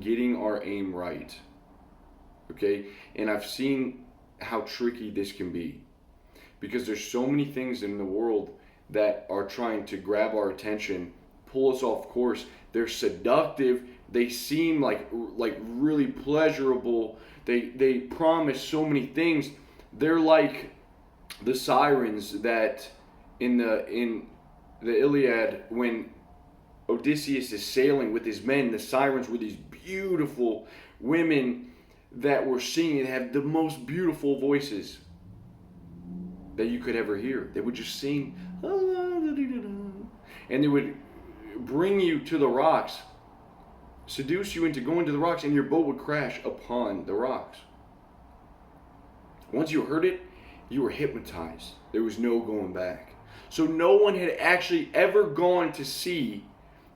getting our aim right. Okay? And I've seen how tricky this can be, because there's so many things in the world that are trying to grab our attention, pull us off course. They're seductive. They seem like really pleasurable. They promise so many things. They're like the sirens that in the Iliad, when Odysseus is sailing with his men. The sirens were these beautiful women that were singing and have the most beautiful voices that you could ever hear. They would just sing, and they would bring you to the rocks, seduce you into going to the rocks, and your boat would crash upon the rocks. Once you heard it, you were hypnotized. There was no going back. So no one had actually ever gone to see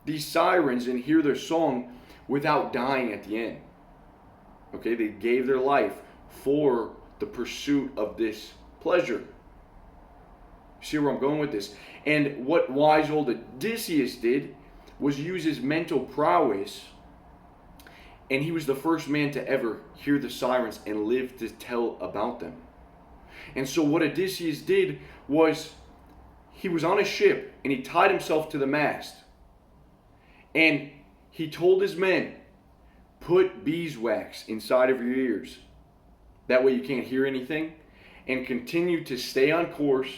these sirens and hear their song without dying at the end. Okay, they gave their life for the pursuit of this pleasure. See where I'm going with this? And what wise old Odysseus did was use his mental prowess, and he was the first man to ever hear the sirens and live to tell about them. And so what Odysseus did was, he was on a ship and he tied himself to the mast, and he told his men, put beeswax inside of your ears. That way you can't hear anything, and continue to stay on course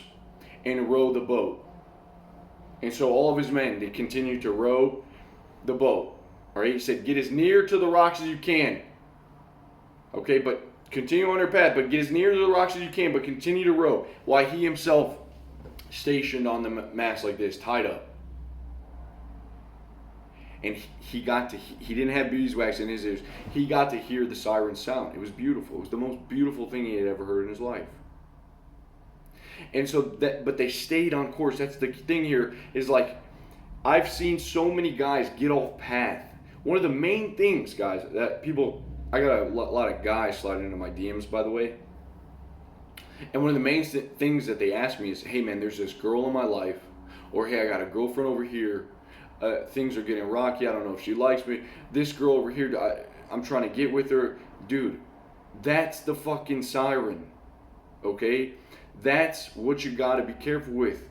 and row the boat. And so all of his men, they continued to row the boat. All right, he said, get as near to the rocks as you can. Okay, but continue on your path, but get as near to the rocks as you can, but continue to row, while he himself stationed on the mast like this, tied up. And he didn't have beeswax in his ears. He got to hear the siren sound. It was beautiful. It was the most beautiful thing he had ever heard in his life. And so but they stayed on course. That's the thing here, is like, I've seen so many guys get off path. One of the main things, guys, that people, I got a lot of guys sliding into my DMs, by the way. And one of the main things that they ask me is, hey man, there's this girl in my life, or hey, I got a girlfriend over here. Things are getting rocky. I don't know if she likes me. This girl over here, I'm trying to get with her. Dude, that's the fucking siren. Okay? That's what you got to be careful with.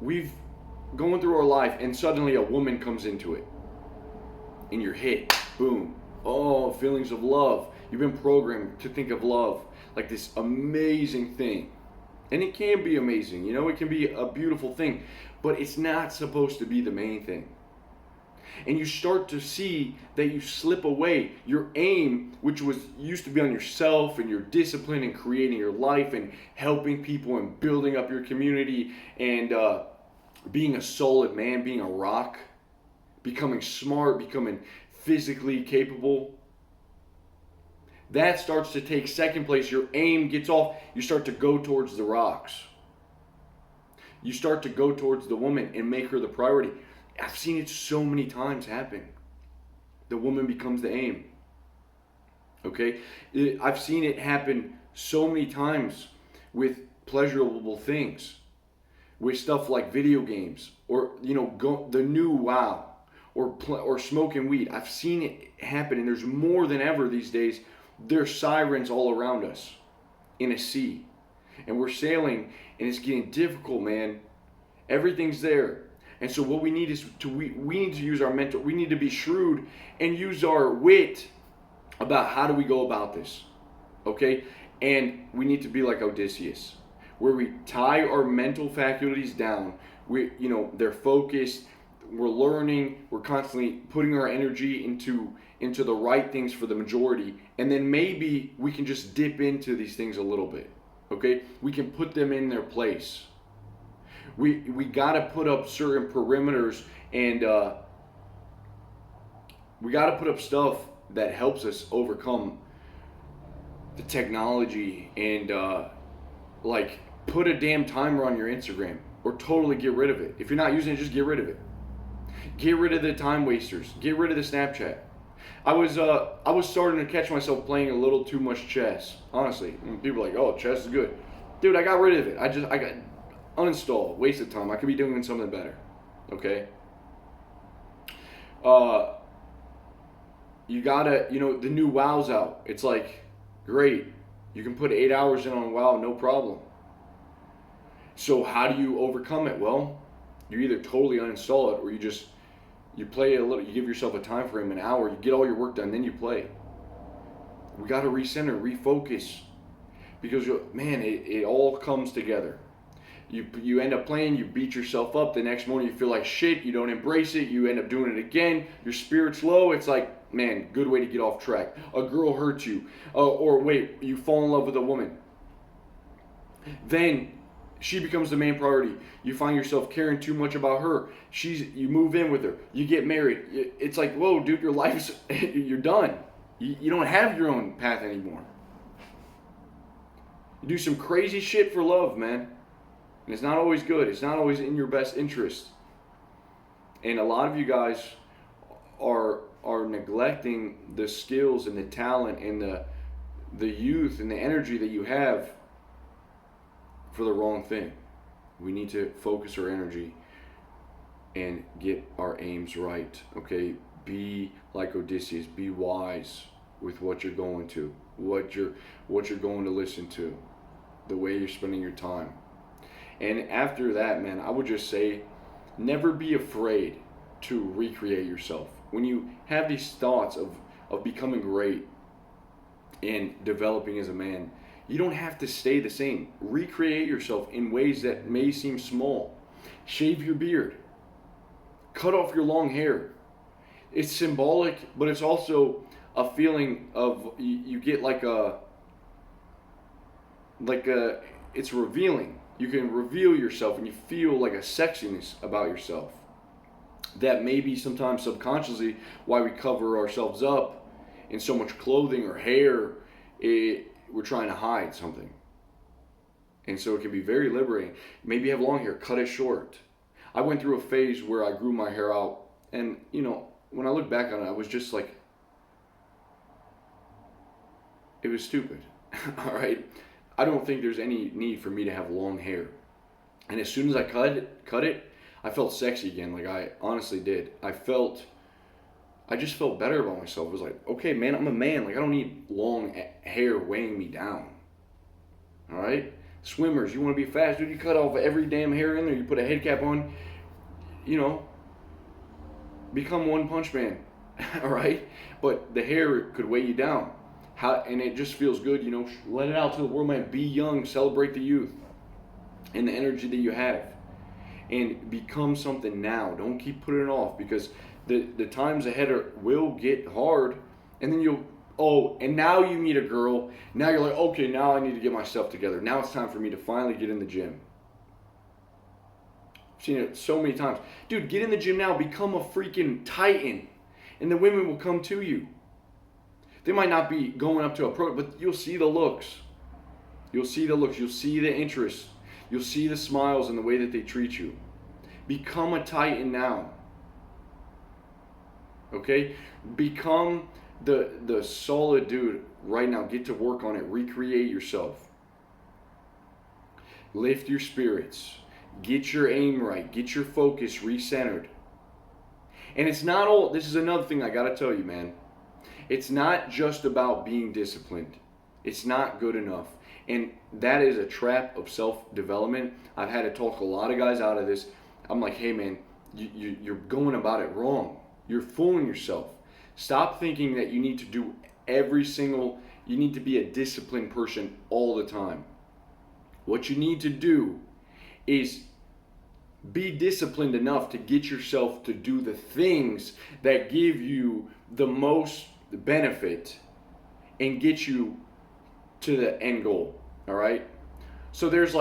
We've going through our life, and suddenly a woman comes into it, and you're hit. Boom. Oh, feelings of love. You've been programmed to think of love like this amazing thing. And it can be amazing. You know, it can be a beautiful thing. But it's not supposed to be the main thing. And you start to see that you slip away. Your aim, which used to be on yourself and your discipline and creating your life and helping people and building up your community and being a solid man, being a rock, becoming smart, becoming physically capable, that starts to take second place. Your aim gets off. You start to go towards the rocks. You start to go towards the woman and make her the priority. I've seen it so many times happen. The woman becomes the aim. Okay? I've seen it happen so many times with pleasurable things. With stuff like video games. Or, the new WoW. Or smoking weed. I've seen it happen, and there's more than ever these days. There's sirens all around us in a sea. And we're sailing, and it's getting difficult, man. Everything's there. And so what we need is we need to use our mental, we need to be shrewd and use our wit about how do we go about this. Okay? And we need to be like Odysseus, where we tie our mental faculties down. They're focused, we're learning, we're constantly putting our energy into the right things for the majority, and then maybe we can just dip into these things a little bit. Okay, we can put them in their place. We got to put up certain perimeters, and we got to put up stuff that helps us overcome the technology, and put a damn timer on your Instagram, or totally get rid of it. If you're not using it, just get rid of it. Get rid of the time wasters. Get rid of the Snapchat. I was starting to catch myself playing a little too much chess. Honestly, people are like, "Oh, chess is good." Dude, I got rid of it. I got uninstalled. Waste of time. I could be doing something better. Okay. You gotta, the new WoW's out. It's like, great. You can put 8 hours in on WoW, no problem. So how do you overcome it? Well, you either totally uninstall it, or you play a little. You give yourself a time frame, an hour. You get all your work done, then you play. We got to recenter, refocus, because man, it all comes together. You end up playing, you beat yourself up. The next morning you feel like shit. You don't embrace it. You end up doing it again. Your spirit's low. It's like, man, good way to get off track. A girl hurts you, or wait, you fall in love with a woman. Then she becomes the main priority. You find yourself caring too much about her. You move in with her. You get married. It's like, whoa, dude, your life's you're done. You don't have your own path anymore. You do some crazy shit for love, man. And it's not always good. It's not always in your best interest. And a lot of you guys are neglecting the skills and the talent and the youth and the energy that you have for the wrong thing. We need to focus our energy and get our aims right. Okay? Be like Odysseus. Be wise with what you're going to, what you're going to listen to, the way you're spending your time. And after that, man, I would just say, never be afraid to recreate yourself. When you have these thoughts of becoming great and developing as a man, you don't have to stay the same. Recreate yourself in ways that may seem small. Shave your beard. Cut off your long hair. It's symbolic, but it's also a feeling of, you get it's revealing. You can reveal yourself and you feel like a sexiness about yourself. That may be sometimes subconsciously why we cover ourselves up in so much clothing or hair. We're trying to hide something. And so it can be very liberating. Maybe you have long hair, cut it short. I went through a phase where I grew my hair out, and when I look back on it, I was just like, it was stupid. All right? I don't think there's any need for me to have long hair. And as soon as I cut it, I felt sexy again. Like, I honestly did. I just felt better about myself. It was like, okay, man, I'm a man. Like, I don't need long hair weighing me down. All right? Swimmers, you want to be fast, dude, you cut off every damn hair in there. You put a head cap on, become One Punch Man. All right? But the hair could weigh you down. And it just feels good, let it out to the world, man. Be young, celebrate the youth and the energy that you have. And become something now. Don't keep putting it off, because the times ahead will get hard. And then and now you meet a girl. Now you're like, okay, now I need to get myself together. Now it's time for me to finally get in the gym. I've seen it so many times. Dude, get in the gym now. Become a freaking titan. And the women will come to you. They might not be going up to a pro, but you'll see the looks. You'll see the looks. You'll see the interest. You'll see the smiles and the way that they treat you. Become a titan now. Okay? Become the solid dude right now. Get to work on it. Recreate yourself. Lift your spirits. Get your aim right. Get your focus recentered. And it's not all, this is another thing I gotta tell you, man. It's not just about being disciplined. It's not good enough. And that is a trap of self-development. I've had to talk a lot of guys out of this. I'm like, hey man, you're going about it wrong. You're fooling yourself. Stop thinking that you need to do you need to be a disciplined person all the time. What you need to do is be disciplined enough to get yourself to do the things that give you the most benefit and get you to the end goal. All right? So there's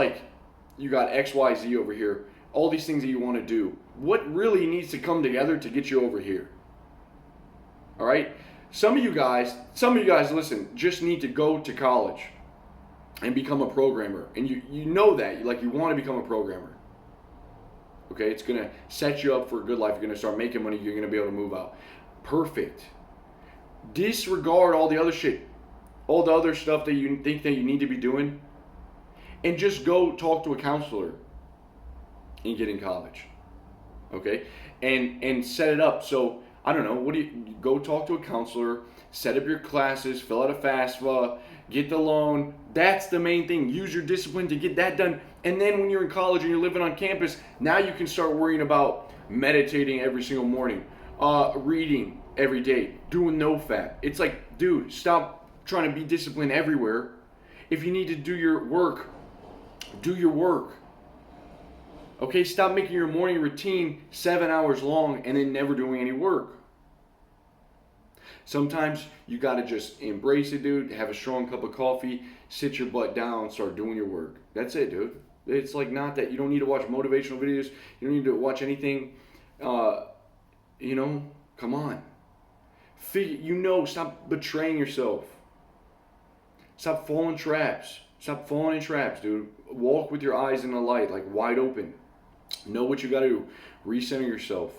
you got XYZ over here, all these things that you want to do. What really needs to come together to get you over here? All right? Some of you guys, listen, just need to go to college and become a programmer. And you know that. You want to become a programmer. Okay? It's going to set you up for a good life. You're going to start making money. You're going to be able to move out. Perfect. Disregard all the other shit. All the other stuff that you think that you need to be doing. And just go talk to a counselor and get in college. Okay? And set it up so I don't know, what do you go talk to a counselor, set up your classes, fill out a FAFSA, get the loan. That's the main thing. Use your discipline to get that done. And then when you're in college and you're living on campus, now you can start worrying about meditating every single morning, reading every day, doing no fap. It's like, dude, stop trying to be disciplined everywhere. If you need to do your work, do your work. Okay, stop making your morning routine 7 hours long and then never doing any work. Sometimes you gotta just embrace it, dude. Have a strong cup of coffee, sit your butt down, start doing your work. That's it, dude. It's like not that you don't need to watch motivational videos. You don't need to watch anything. Come on. Stop betraying yourself. Stop falling traps. Stop falling in traps, dude. Walk with your eyes in the light, like wide open. Know what you got to do. Recenter yourself.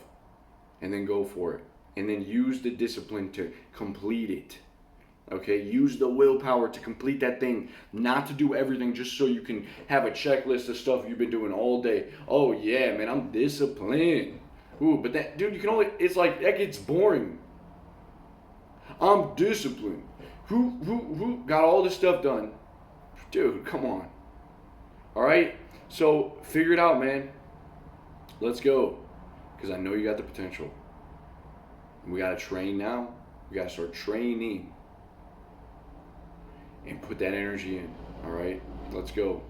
And then go for it. And then use the discipline to complete it. Okay? Use the willpower to complete that thing. Not to do everything just so you can have a checklist of stuff you've been doing all day. Oh, yeah, man, I'm disciplined. Ooh, but that, dude, it's like, that gets boring. I'm disciplined. Who got all this stuff done? Dude, come on. All right? So, figure it out, man. Let's go. Because I know you got the potential. We got to train now. We got to start training. And put that energy in. All right? Let's go.